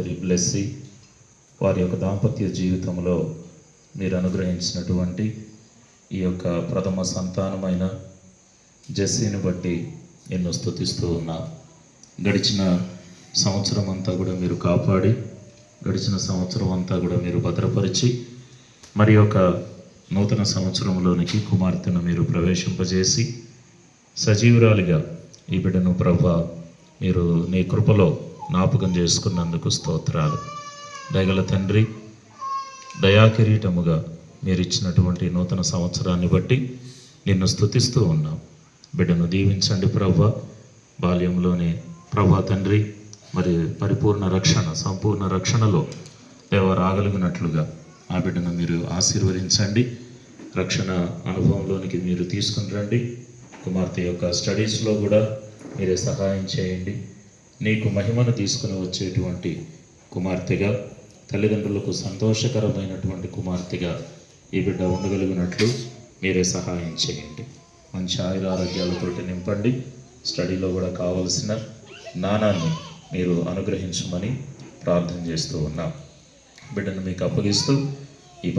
సహోదరి బ్లెస్సీ వారి యొక్క దాంపత్య జీవితంలో మీరు అనుగ్రహించినటువంటి ఈ యొక్క ప్రథమ సంతానమైన జెస్సీని బట్టి ఎన్నో స్తుతిస్తూ ఉన్నా. గడిచిన సంవత్సరం అంతా కూడా మీరు కాపాడి, గడిచిన సంవత్సరం అంతా కూడా మీరు భద్రపరిచి, మరి యొక్క నూతన సంవత్సరంలోనికి కుమార్తెను మీరు ప్రవేశింపజేసి సజీవురాలిగా ఈ బిడ్డను ప్రభా మీరు నీ కృపలో జ్ఞాపకం చేసుకున్నందుకు స్తోత్రాలు. దయగల తండ్రి, దయాకిరీటముగా మీరు ఇచ్చినటువంటి నూతన సంవత్సరాన్ని బట్టి నిన్ను స్తుతిస్తూ ఉన్నాం. బిడ్డను దీవించండి ప్రభా. బాల్యంలోనే ప్రభా తండ్రి మరి పరిపూర్ణ రక్షణ, సంపూర్ణ రక్షణలో దేవ రాగలిగినట్లుగా ఆ బిడ్డను మీరు ఆశీర్వదించండి. రక్షణ అనుభవంలోనికి మీరు తీసుకుని రండి. కుమార్తె యొక్క స్టడీస్లో కూడా మీరే సహాయం చేయండి. నీకు మహిమను తీసుకుని వచ్చేటువంటి కుమార్తెగా, తల్లిదండ్రులకు సంతోషకరమైనటువంటి కుమార్తెగా ఈ బిడ్డ ఉండగలిగినట్లు మీరే సహాయం చేయండి. మంచి ఆయురారోగ్యాలతోటి నింపండి. స్టడీలో కూడా కావలసిన జ్ఞానాన్ని మీరు అనుగ్రహించమని ప్రార్థన చేస్తూ ఉన్నాం. బిడ్డను మీకు అప్పగిస్తూ ఈ